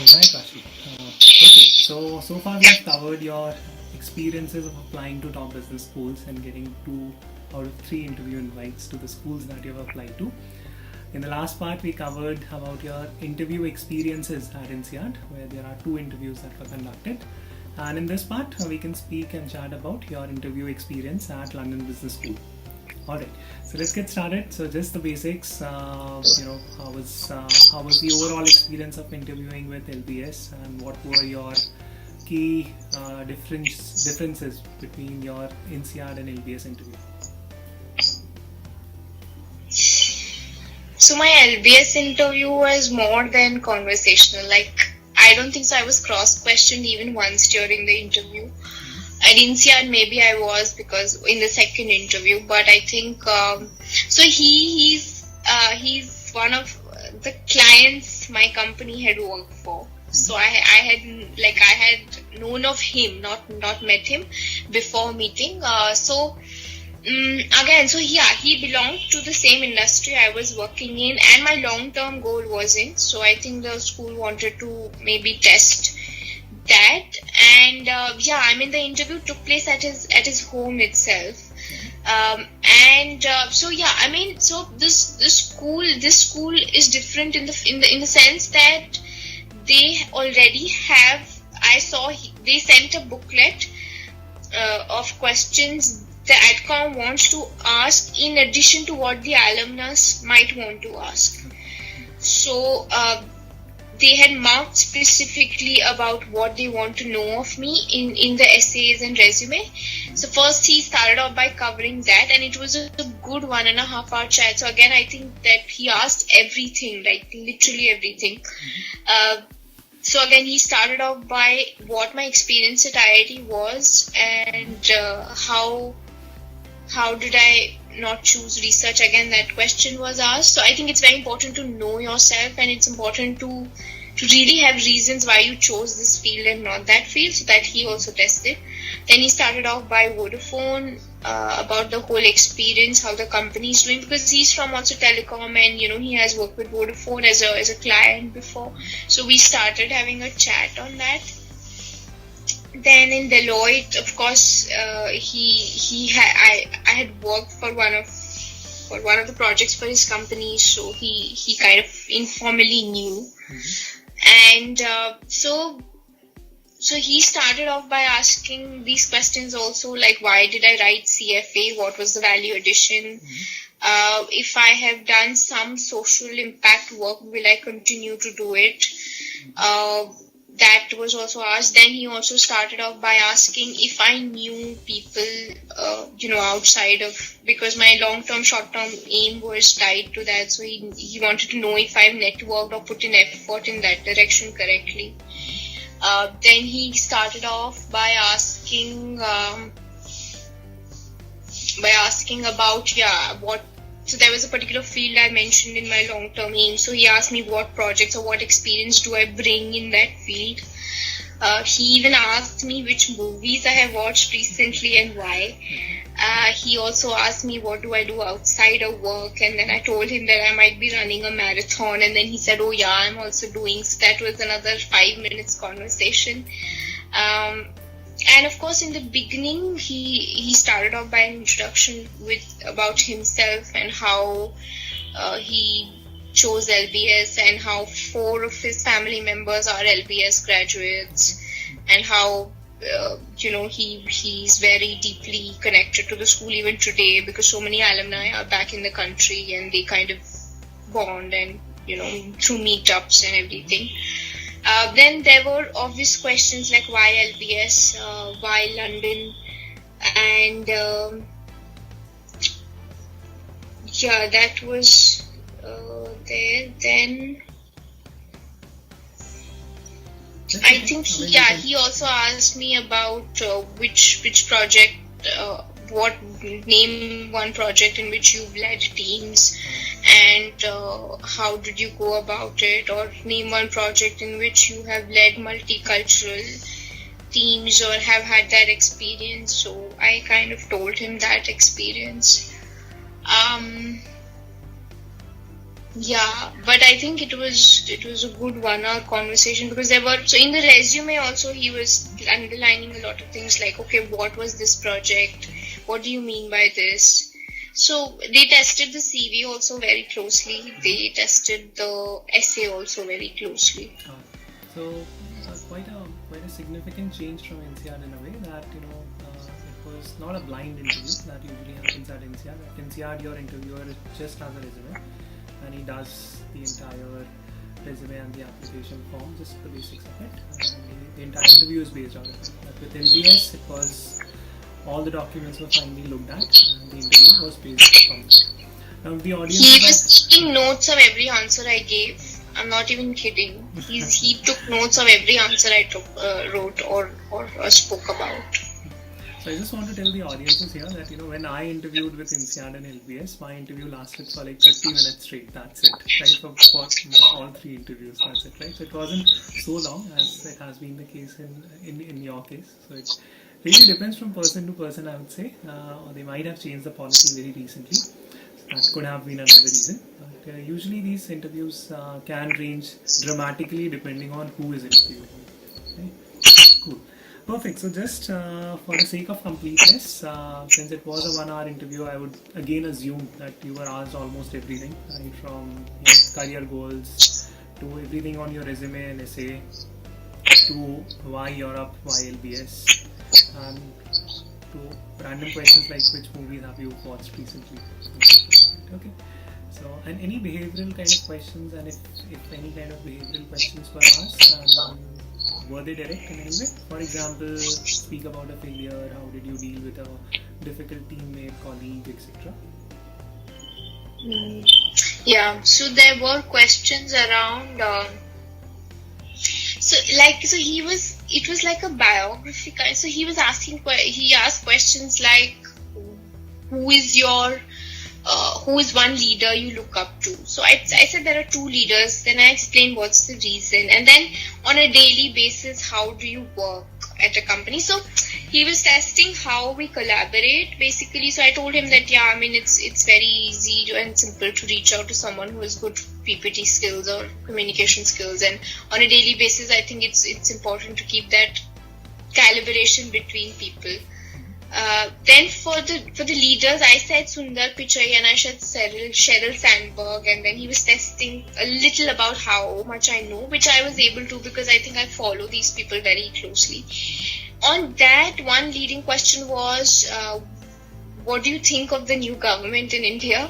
Hi Kashi. Okay, so far we have covered your experiences of applying to top business schools and getting 2 out of 3 interview invites to the schools that you have applied to. In the last part, we covered about your interview experiences at INSEAD, where there are 2 interviews that were conducted. And in this part, we can speak and chat about your interview experience at London Business School. Alright, so let's get started. So just the basics. How was the overall experience of interviewing with LBS, and what were your key differences between your INSEAD and LBS interview? So my LBS interview was more than conversational. I don't think so. I was cross-questioned even once during the interview. At INSEAD, maybe I was because in the second interview, but I think so. He's one of the clients my company had worked for. So I had known of him, not met him before meeting. He belonged to the same industry I was working in, and my long-term goal was in. So I think the school wanted to maybe test that, and the interview took place at his home itself. This school is different in the sense that they already have. They sent a booklet of questions the AdCom wants to ask in addition to what the alumnus might want to ask. So they had marked specifically about what they want to know of me in the essays and resume. So first he started off by covering that, and it was a good 1.5 hour chat. So again, I think that he asked everything, like literally everything. So again, he started off by what my experience at IIT was, and how did I not choose research? Again, that question was asked. So I think it's very important to know yourself, and it's important to really have reasons why you chose this field and not that field. So that he also tested. Then he started off by Vodafone, about the whole experience, how the company is doing, because he's from also telecom, and he has worked with Vodafone as a client before. So we started having a chat on that. Then in Deloitte, of course, I had worked for one of the projects for his company, so he kind of informally knew. And so he started off by asking these questions also, like why did I write CFA? What was the value addition? If I have done some social impact work, will I continue to do it? That was also asked. Then he also started off by asking if I knew people, outside of, because my long-term, short-term aim was tied to that. So he wanted to know if I've networked or put in effort in that direction correctly. Then he started off by asking about, so there was a particular field I mentioned in my long-term aim. So he asked me what projects or what experience do I bring in that field. He even asked me which movies I have watched recently and why. He also asked me what do I do outside of work, and then I told him that I might be running a marathon, and then he said, oh yeah, I'm also doing. So that was another 5 minutes conversation. And of course, in the beginning, he started off by an introduction about himself and how he chose LBS, and how 4 of his family members are LBS graduates, and how he's very deeply connected to the school even today, because so many alumni are back in the country and they kind of bond, and through meetups and everything. Then there were obvious questions like why LBS, why London, and that was there. Then I think he also asked me about which project, name one project in which you've led teams, and how did you go about it, or name one project in which you have led multicultural teams or have had that experience. So I kind of told him that experience. Yeah, but I think it was a good 1 hour conversation because there were, so in the resume also he was underlining a lot of things like, okay, what was this project? What do you mean by this? So they tested the CV also very closely. They tested the essay also very closely. So quite a significant change from NCR in a way that it was not a blind interview that usually happens at NCR. At NCR, your interviewer just has a resume and he does the entire resume and the application form, just the basics of it. And the entire interview is based on it. But with LBS, it was all the documents were finally looked at and the interview was based on it. Now the audience He was taking notes of every answer I gave. I'm not even kidding. He took notes of every answer I wrote or spoke about. So I just want to tell the audiences here that when I interviewed with INSEAD and LBS, my interview lasted for like 30 minutes straight. That's it, right? For all 3 interviews, that's it, right? So it wasn't so long as it has been the case in your case. So it really depends from person to person, I would say. Or they might have changed the policy very recently. So that could have been another reason. But usually these interviews can range dramatically depending on who is interviewing. Right? Cool. Perfect. So just for the sake of completeness, since it was a 1 hour interview, I would again assume that you were asked almost everything, right? From career goals to everything on your resume and essay to why Europe, why LBS, and to random questions like which movies have you watched recently. Okay. So, and any behavioral kind of questions, and if any kind of behavioral questions were asked, were they direct in any way? For example, speak about a failure, how did you deal with a difficult teammate, colleague, etc.? Yeah, so there were questions around. It was like a biography kind. So he asked questions like, who is one leader you look up to? So I said there are 2 leaders. Then I explained what's the reason, and then on a daily basis, how do you work at a company? So he was testing how we collaborate basically. So I told him that it's very easy and simple to reach out to someone who has good PPT skills or communication skills, and on a daily basis, I think it's important to keep that calibration between people. Then for the leaders, I said Sundar Pichai and I said Sheryl Sandberg, and then he was testing a little about how much I know, which I was able to because I think I follow these people very closely. On that, one leading question was, what do you think of the new government in India?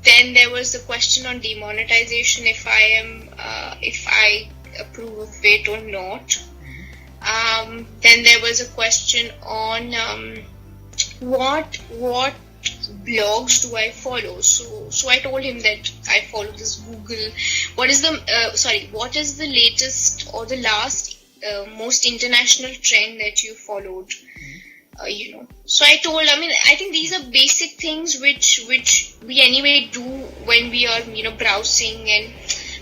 Then there was the question on demonetization, if I approve of it or not. Then there was a question on what blogs do I follow. So I told him that I follow this Google. What is the latest or the last most international trend that you followed? So I told, I think these are basic things which we anyway do when we are browsing,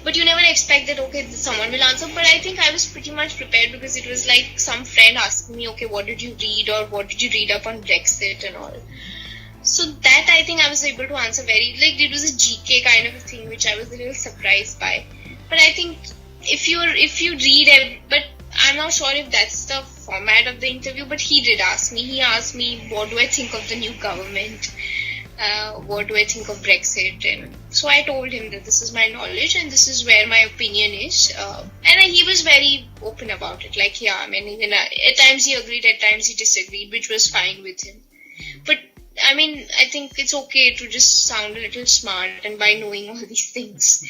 but you never expect that, okay, someone will answer. But I think I was pretty much prepared because it was like some friend asking me, okay, what did you read, or what did you read up on Brexit and all. So that I think I was able to answer it was a GK kind of a thing, which I was a little surprised by. But I think if you read, but I'm not sure if that's the format of the interview, but he asked me, what do I think of the new government? What do I think of Brexit? And so I told him that this is my knowledge and this is where my opinion is. And he was very open about it. Like, yeah, even at times he agreed, at times he disagreed, which was fine with him. But I think it's okay to just sound a little smart and by knowing all these things.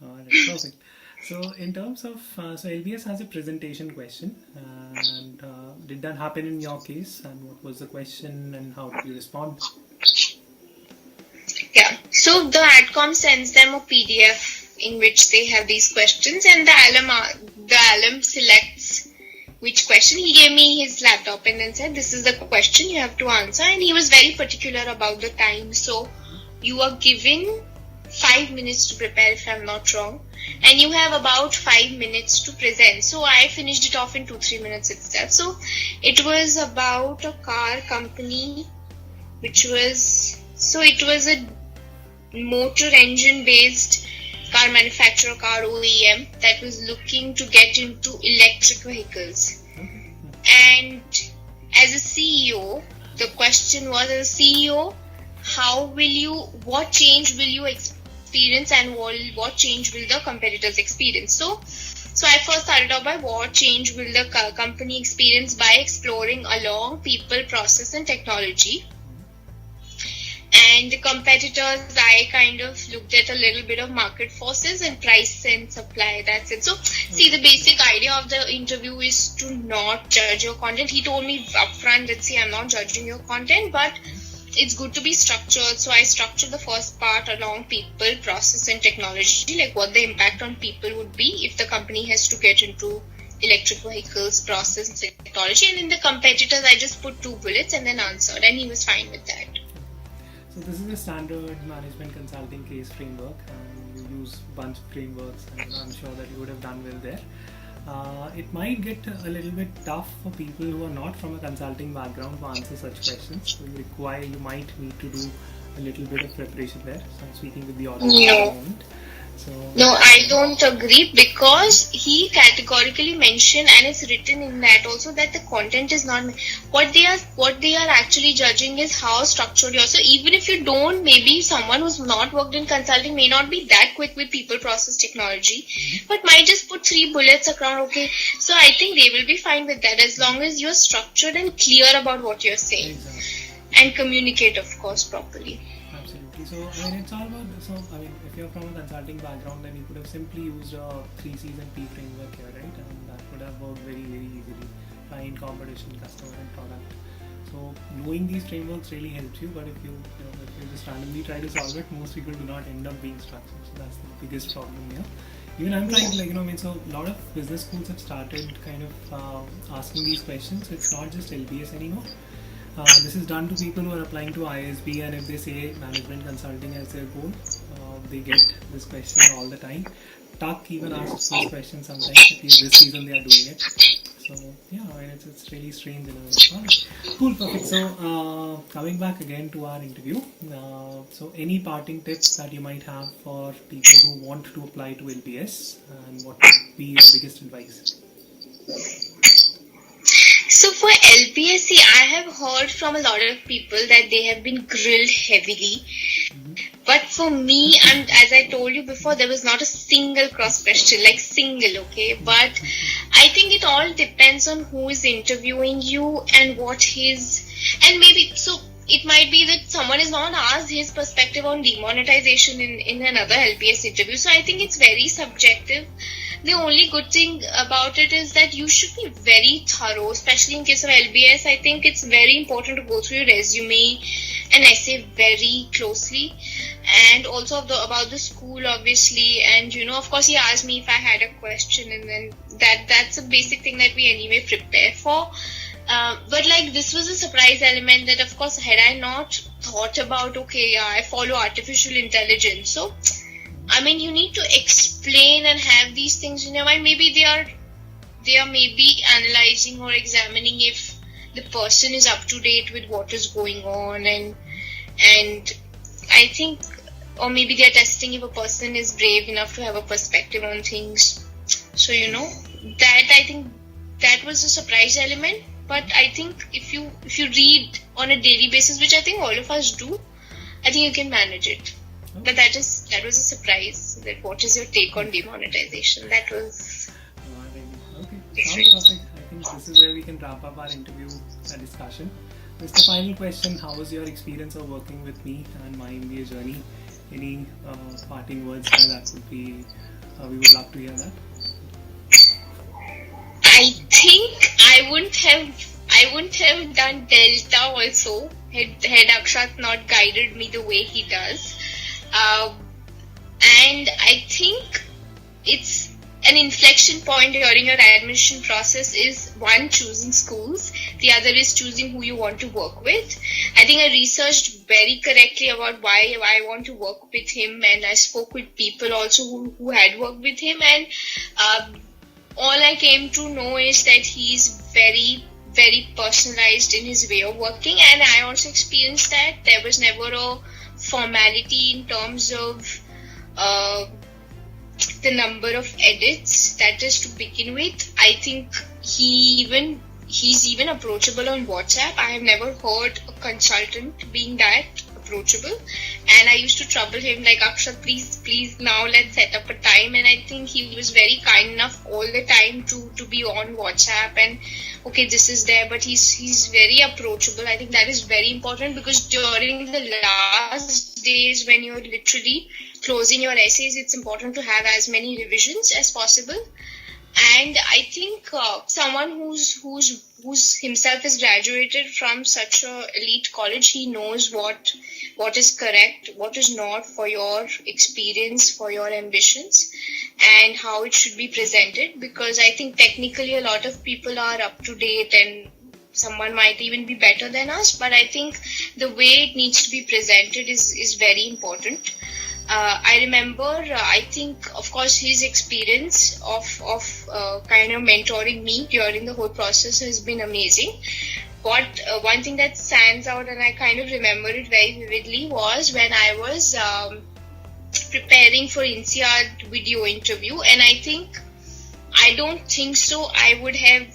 Alright, perfect. So in terms of, so LBS has a presentation question, and did that happen in your case, and what was the question and how did you respond? Yeah, so the AdCom sends them a PDF in which they have these questions, and the alum selects which question. He gave me his laptop and then said, this is the question you have to answer, and he was very particular about the time. So you are given 5 minutes to prepare, if I'm not wrong, and you have about 5 minutes to present. So I finished it off in 2-3 minutes itself. So it was about a car company, it was a motor engine based car manufacturer, car OEM that was looking to get into electric vehicles. And as a CEO, the question was, as a CEO, what change will you experience, and what change will the competitors experience? So I first started off by what change will the company experience by exploring along people, process and technology. And the competitors, I kind of looked at a little bit of market forces and price and supply. That's it. So, see, the basic idea of the interview is to not judge your content. He told me upfront that, see, I'm not judging your content, but it's good to be structured. So I structured the first part along people, process and technology, like what the impact on people would be if the company has to get into electric vehicles, process and technology. And in the competitors, I just put 2 bullets and then answered, and he was fine with that. So this is a standard management consulting case framework, and you use a bunch of frameworks, and I'm sure that you would have done well there. It might get a little bit tough for people who are not from a consulting background to answer such questions. So you might need to do a little bit of preparation there. So I'm speaking with the audience at the moment. No, I don't agree, because he categorically mentioned, and it's written in that also, that the content is not what they are actually judging is how structured you are. So even if you don't, maybe someone who's not worked in consulting may not be that quick with people, process, technology, but might just put 3 bullets around. Okay, so I think they will be fine with that as long as you're structured and clear about what you're saying. And communicate, of course, properly. So, I mean, it's all about, if you're from a consulting background, then you could have simply used a 3 C's and P framework here, right? And that would have worked very, very easily. Client, competition, customer and product. So, knowing these frameworks really helps you, but if you just randomly try to solve it, most people do not end up being structured. So, that's the biggest problem here. Even I'm trying to, so a lot of business schools have started kind of asking these questions. So it's not just LBS anymore. This is done to people who are applying to ISB, and if they say management consulting as their goal, they get this question all the time. Tuck even asks this question sometimes. At least this season they are doing it. So yeah, I mean, it's really strange in a way. Cool, perfect. So coming back again to our interview. So any parting tips that you might have for people who want to apply to LBS, and what would be your biggest advice? So for LBS, I have heard from a lot of people that they have been grilled heavily. But for me, and as I told you before, there was not a single cross question, like single, okay? But I think it all depends on who is interviewing you and and maybe, so it might be that someone is not asked his perspective on demonetization in another LBS interview. So I think it's very subjective. The only good thing about it is that you should be very thorough, especially in case of LBS. I think it's very important to go through your resume and essay very closely, and also about the school, obviously. And of course, he asked me if I had a question, and then that's a basic thing that we anyway prepare for. But like, this was a surprise element that, of course, had I not thought about, I follow artificial intelligence, so I mean, you need to explain and have these things in your mind. Maybe they are maybe analyzing or examining if the person is up to date with what is going on, and I think, or maybe they are testing if a person is brave enough to have a perspective on things. So that, I think that was a surprise element. But I think if you read on a daily basis, which I think all of us do, I think you can manage it. But that was a surprise. That what is your take on demonetization? That was okay. Sounds perfect. I think this is where we can wrap up our interview discussion. Just the final question: how was your experience of working with me and my MBA journey? Any parting words that would be? We would love to hear that. I think I wouldn't have done Delta also had Akshat not guided me the way he does. And I think it's an inflection point during your admission process is one, choosing schools. The other is choosing who you want to work with. I think I researched very correctly about why I want to work with him, and I spoke with people also who had worked with him, and all I came to know is that he's very, very personalized in his way of working, and I also experienced that there was never a formality in terms of the number of edits. That is to begin with. I think he's even approachable on WhatsApp. I have never heard a consultant being that approachable, and I used to trouble him like, Akshat, please now let's set up a time. And I think he was very kind enough all the time to be on WhatsApp and okay, this is there, but he's very approachable. I think that is very important, because during the last days when you're literally closing your essays, it's important to have as many revisions as possible. And I think someone who's himself is graduated from such a elite college, he knows what is correct, what is not for your experience, for your ambitions, and how it should be presented. Because I think technically a lot of people are up to date and someone might even be better than us, but I think the way it needs to be presented is very important. I remember, I think, of course, his experience of kind of mentoring me during the whole process has been amazing. But one thing that stands out, and I kind of remember it very vividly, was when I was preparing for INSEAD video interview, and I don't think so I would have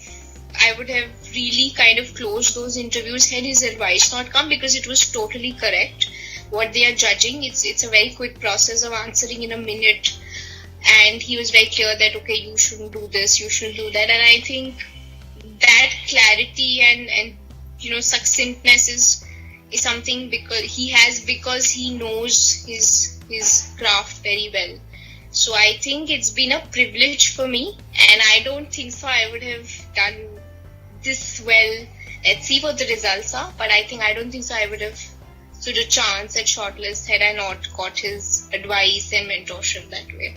really kind of closed those interviews had his advice not come, because it was totally correct. What they are judging, it's a very quick process of answering in a minute, and he was very clear that okay, you shouldn't do this, you shouldn't do that. And I think that clarity and succinctness is something because he knows his craft very well. So I think it's been a privilege for me, and I don't think so I would have done this well. Let's see what the results are, but I don't think so I would have stood a chance at shortlist had I not got his advice and mentorship that way.